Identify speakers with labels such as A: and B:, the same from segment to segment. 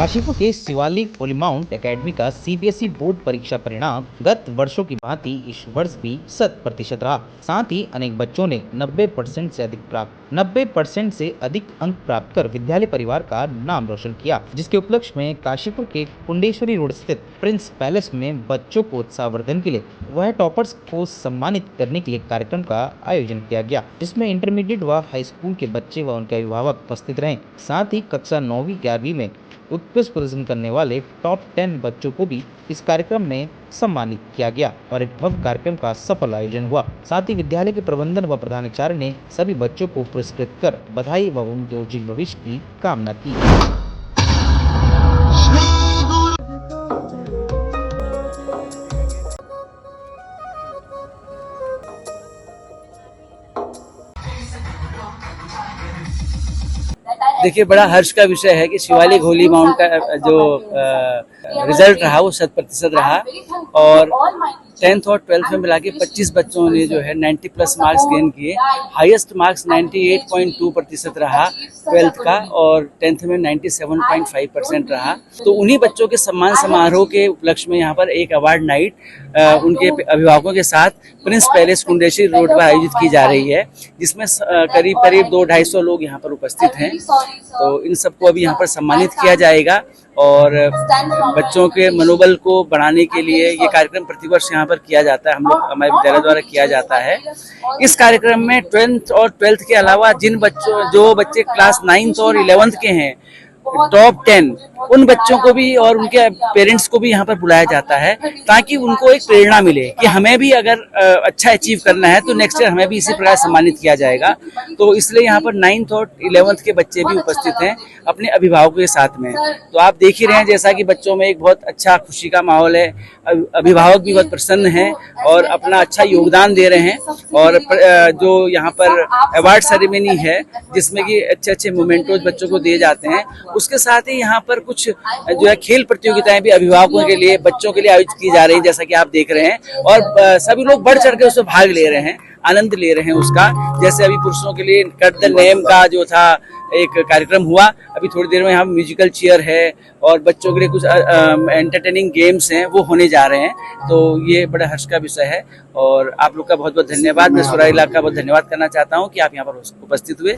A: काशीपुर के Shivalik Holi mount academy का CBSE board परीक्षा परिणाम गत वर्षों की भांति इस वर्ष भी 100% रहा। साथ ही अनेक बच्चों ने 90% से अधिक अंक प्राप्त कर विद्यालय परिवार का नाम रोशन किया, जिसके उपलक्ष्य में काशीपुर के कुंडेश्वरी रोड स्थित प्रिंस पैलेस में बच्चों को उत्साहवर्धन के लिए वह टॉपर्स को सम्मानित करने के लिए कार्यक्रम का आयोजन किया गया, जिसमें इंटरमीडिएट व हाई स्कूल के बच्चे व उनके अभिभावक उपस्थित रहे। साथ ही कक्षा 9वीं 11वीं में उत्कृष्ट प्रदर्शन करने वाले टॉप 10 बच्चों को भी इस कार्यक्रम में सम्मानित किया गया और एक भव्य कार्यक्रम का सफल आयोजन हुआ। साथ ही विद्यालय के प्रबंधन व प्रधानाचार्य ने सभी बच्चों को पुरस्कृत कर बधाई व उनके उज्जवल भविष्य की कामना की।
B: देखिए, बड़ा हर्ष का विषय है कि शिवालिक होली माउंट का जो रिजल्ट रहा वो 100% रहा और 10th और 12th में मिला के 25 बच्चों ने जो है 90+ मार्क्स गेन किए। हाईएस्ट मार्क्स 98.2% रहा 12th का और 10th में 97.5% रहा। तो उन्हीं बच्चों के सम्मान समारोह के उपलक्ष्य में यहाँ पर एक अवार्ड नाइट उनके अभिभावकों के साथ प्रिंस पैलेस कुंडेश्वरी रोड पर आयोजित की जा रही है, जिसमें करीब 200-250 लोग यहाँ पर उपस्थित हैं। तो इन सबको अभी यहाँ पर सम्मानित किया जाएगा और बच्चों के मनोबल को बढ़ाने के लिए ये कार्यक्रम प्रतिवर्ष यहाँ पर किया जाता है, हमारे विद्यालय द्वारा किया जाता है। इस कार्यक्रम में 10th और 12th के अलावा जो बच्चे क्लास 9th और 11th के हैं, टॉप 10 उन बच्चों को भी और उनके पेरेंट्स को भी यहाँ पर बुलाया जाता है, ताकि उनको एक प्रेरणा मिले कि हमें भी अगर अच्छा अचीव करना है तो नेक्स्ट ईयर हमें भी इसी प्रकार सम्मानित किया जाएगा। तो इसलिए यहाँ पर 9th और 11th के बच्चे भी उपस्थित हैं अपने अभिभावकों के साथ में। तो आप देख ही रहे हैं जैसा कि बच्चों में एक बहुत अच्छा खुशी का माहौल है, अभिभावक भी बहुत प्रसन्न हैं और अपना अच्छा योगदान दे रहे हैं। और जो यहाँ पर अवार्ड सेरेमनी है जिसमें कि अच्छे मोमेंटोज बच्चों को दिए जाते हैं, उसके साथ ही यहाँ पर कुछ जो है खेल प्रतियोगिताएं भी अभिभावकों के लिए, बच्चों के लिए आयोजित की जा रही है, जैसा कि आप देख रहे हैं। और सभी लोग बढ़ चढ़ के उसमें भाग ले रहे हैं, आनंद ले रहे हैं उसका। जैसे अभी पुरुषों के लिए कट द नेम का जो था एक कार्यक्रम हुआ, अभी थोड़ी देर में यहाँ म्यूजिकल चेयर है और बच्चों के लिए कुछ एंटरटेनिंग गेम्स हैं वो होने जा रहे हैं। तो ये बड़ा हर्ष का विषय है और आप लोग का बहुत बहुत धन्यवाद। मैं सुराई इलाका का बहुत धन्यवाद करना चाहता हूँ कि आप यहाँ पर उपस्थित हुए।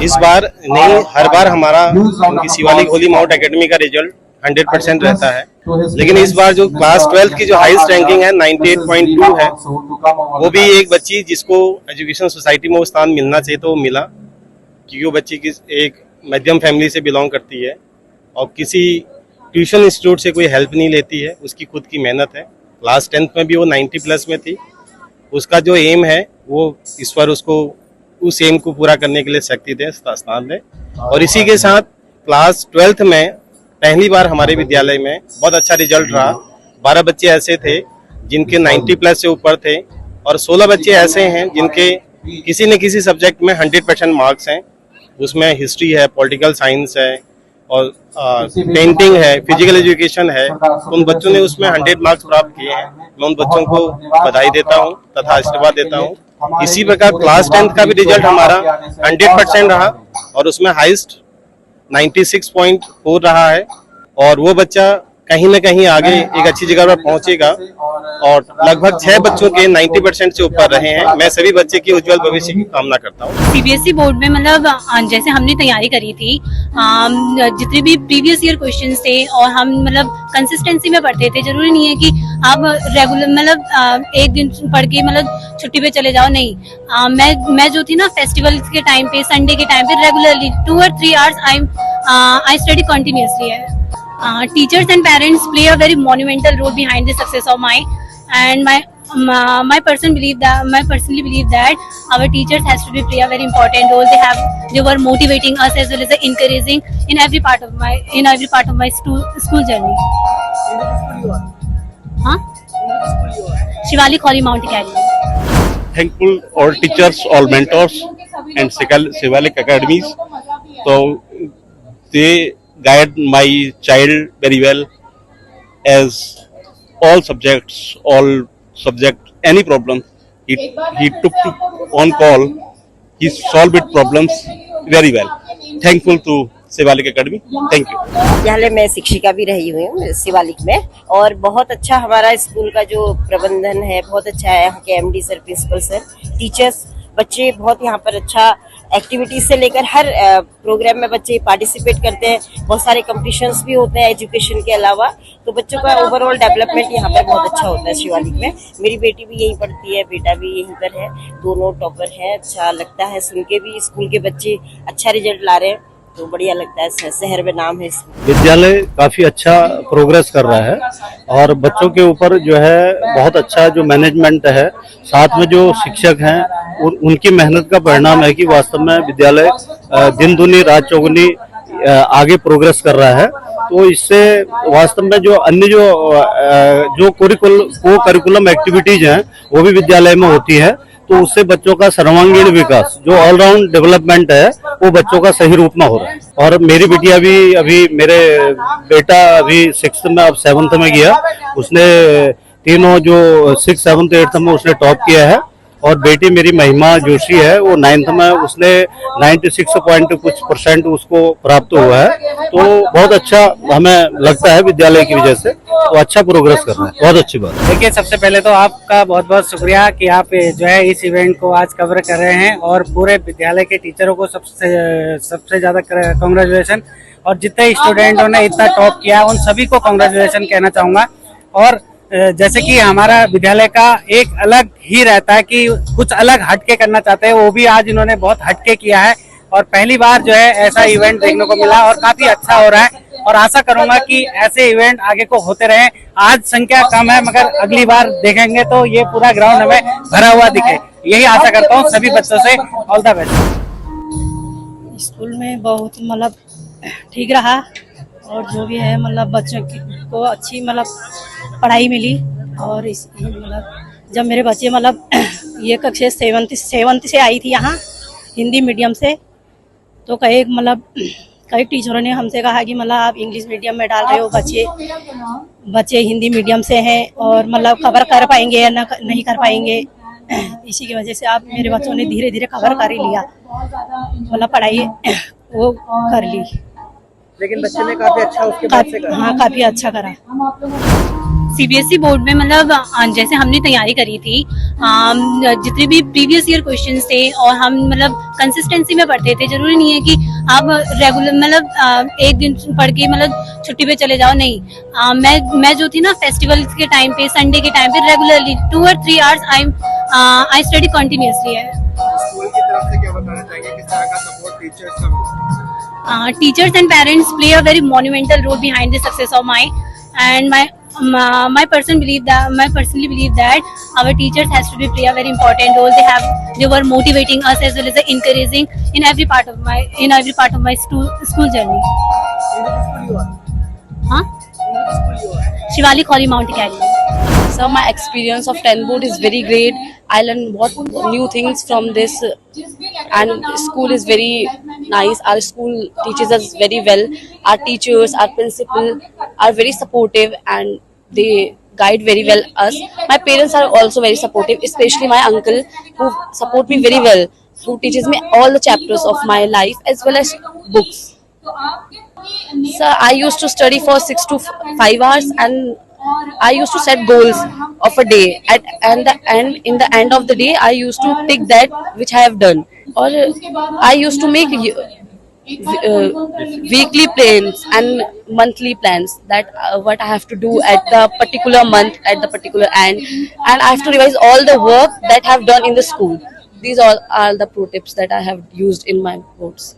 C: इस बार नहीं, हर बार हमारा उनकी शिवालिक होली माउंट एकेडमी का रिजल्ट 100% रहता है, लेकिन इस बार जो क्लास 12th की जो हाईएस्ट रैंकिंग है 98.2 है, वो भी एक बच्ची जिसको एजुकेशन सोसाइटी में वो स्थान मिलना चाहिए तो वो मिला, क्योंकि वो बच्ची की एक मध्यम फैमिली से बिलोंग करती है और किसी ट्यूशन इंस्टीट्यूट से कोई हेल्प नहीं लेती है, उसकी खुद की मेहनत है। क्लास 10th में भी वो 90+ में थी। उसका जो एम है वो इस बार उसको उस एम को पूरा करने के लिए शक्ति दे, स्थान दे। और इसी के साथ क्लास 12th में पहली बार हमारे विद्यालय में बहुत अच्छा रिजल्ट रहा। 12 बच्चे ऐसे थे जिनके 90+ से ऊपर थे और 16 बच्चे ऐसे हैं जिनके किसी न किसी सब्जेक्ट में 100% मार्क्स हैं। उसमें हिस्ट्री है, पॉलिटिकल साइंस है और पेंटिंग है, फिजिकल एजुकेशन है। उन बच्चों ने उसमें 100 मार्क्स प्राप्त किए हैं। मैं उन बच्चों को बधाई देता हूँ तथा आशीर्वाद देता हूँ। इसी प्रकार क्लास 10th का भी रिजल्ट हमारा 100% रहा और उसमें हाईएस्ट 96.4 रहा है और वो बच्चा कहीं न कहीं आगे एक अच्छी जगह पर पहुंचेगा और लगभग 6 बच्चों के 90% से ऊपर रहे हैं। मैं सभी बच्चे की उज्जवल भविष्य की कामना करता हूँ।
D: सीबीएसई बोर्ड में मतलब जैसे हमने तैयारी करी थी, जितने भी प्रीवियस ईयर क्वेश्चंस थे और हम मतलब कंसिस्टेंसी में पढ़ते थे। जरूरी नहीं है कि आप रेगुलर मतलब एक दिन पढ़ के मतलब छुट्टी पे चले जाओ, नहीं। मैं जो थी ना फेस्टिवल के टाइम पे, संडे के टाइम पे regularly 2 or 3 hours I study continuously. Teachers and parents play a very monumental role behind the success of mine, and my personally believe that our teachers has to play a very important role. They were motivating us as well as encouraging in every part of my school journey. Shivalik Holy Mount Academy.
E: Thankful all teachers, all mentors, and Shivalik Academies. So they guide my child very well, as all subjects, any problem, he took on call, he solved it problems very well. Thankful to Shivalik academy. Thank you.
F: विद्यालय में शिक्षिका भी रही हुई हूँ शिवालिक में, और बहुत अच्छा हमारा स्कूल का जो प्रबंधन है बहुत अच्छा है। यहाँ के MD sir, principal sir, teachers, बच्चे बहुत यहाँ पर अच्छा एक्टिविटीज से लेकर हर प्रोग्राम में बच्चे पार्टिसिपेट करते हैं। बहुत सारे कंपटीशंस भी होते हैं एजुकेशन के अलावा, तो बच्चों का ओवरऑल डेवलपमेंट यहाँ पर बहुत अच्छा होता है शिवालिक में। मेरी बेटी भी यहीं पढ़ती है, बेटा भी यहीं पर है, दोनों टॉपर हैं। अच्छा लगता है सुन के भी, स्कूल के बच्चे अच्छा रिजल्ट ला रहे हैं तो बढ़िया लगता है। शहर में नाम है इसमें।
G: विद्यालय काफी अच्छा प्रोग्रेस कर रहा है और बच्चों के ऊपर जो है बहुत अच्छा जो मैनेजमेंट है, साथ में जो शिक्षक हैं उनकी मेहनत का परिणाम है कि वास्तव में विद्यालय दिन दुनी रात चौगुनी आगे प्रोग्रेस कर रहा है। तो इससे वास्तव में जो अन्य जो करिकुलम एक्टिविटीज हैं वो भी विद्यालय में होती है, तो उससे बच्चों का सर्वांगीण विकास, जो ऑलराउंड डेवलपमेंट है, वो बच्चों का सही रूप में हो रहा है। और मेरी बिटिया भी अभी, मेरे बेटा अभी 6th में, अब 7th में गया, उसने तीनों जो 6th, 7th, 8th में उसने टॉप किया है। और बेटी मेरी महिमा जोशी है, वो 9th में, उसने 96% उसको प्राप्त हुआ है। तो बहुत अच्छा हमें लगता है विद्यालय की वजह से, तो अच्छा प्रोग्रेस कर रहा है, बहुत अच्छी बात।
H: देखिए, सबसे पहले तो आपका बहुत बहुत शुक्रिया कि आप जो है इस इवेंट को आज कवर कर रहे हैं, और पूरे विद्यालय के टीचरों को सबसे ज्यादा कांग्रेचुलेशन, और जितने स्टूडेंटों ने इतना टॉप किया उन सभी को कांग्रेचुलेशन कहना चाहूंगा। और जैसे कि हमारा विद्यालय का एक अलग ही रहता है कि कुछ अलग हटके करना चाहते हैं, वो भी आज इन्होंने बहुत हटके किया है, और पहली बार जो है ऐसा इवेंट देखने को मिला और काफी अच्छा हो रहा है। और आशा करूंगा कि ऐसे इवेंट आगे को होते रहे। आज संख्या कम है, मगर अगली बार देखेंगे तो ये पूरा ग्राउंड हमें भरा हुआ दिखे, यही आशा करता हूँ सभी बच्चों से। All the best.
I: स्कूल में बहुत मतलब ठीक रहा, और जो भी है मतलब बच्चों को अच्छी मतलब पढ़ाई मिली। और इस मतलब जब मेरे बच्चे मतलब ये कक्षा 7th से आई थी यहाँ हिंदी मीडियम से, तो कई टीचरों ने हमसे कहा कि मतलब आप इंग्लिश मीडियम में डाल रहे हो, बच्चे हिंदी मीडियम से हैं और मतलब कवर कर पाएंगे या नहीं कर पाएंगे। इसी की वजह से आप मेरे बच्चों ने धीरे धीरे कवर कर ही लिया, मतलब पढ़ाई वो कर ली।
H: लेकिन बच्चे ने काफी अच्छा उसके बाद से करा।
I: हाँ, काफी अच्छा करा।
D: सीबीएसई बोर्ड में मतलब जैसे हमने तैयारी करी थी, जितने भी प्रीवियस ईयर क्वेश्चंस थे, और हम मतलब कंसिस्टेंसी में पढ़ते थे। जरूरी नहीं है कि आप रेगुलर मतलब एक दिन पढ़ के मतलब छुट्टी पे चले जाओ, नहीं। मैं जो थी ना फेस्टिवल के टाइम पे, संडे के टाइम पे regularly 2 or 3 hours I study continuously है।
H: स्कूल की तरफ से क्या बताना चाहेंगे, किस तरह का सपोर्ट टीचर्स का मिलता है?
D: Teachers and parents play a very monumental role behind the success of mine, and my personally believe that our teachers has to play a very important role. They were motivating us as well as encouraging in every part of my school journey. Shivalik Holy Mount Academy.
J: So my experience of 10th board is very great. I learned new things from this, and school is very nice. Our school teaches us very well. Our teachers, our principal are very supportive, and they guide very well us. My parents are also very supportive, especially my uncle, who support me very well, who teaches me all the chapters of my life as well as books. So I used to study for 6 to 5 hours, and I used to set goals of a day, and in the end of the day I used to tick that which I have done. Or I used to make weekly plans and monthly plans, that what I have to do at the particular month, at the particular end, and I have to revise all the work that I have done in the school. These all are the pro tips that I have used in my boards.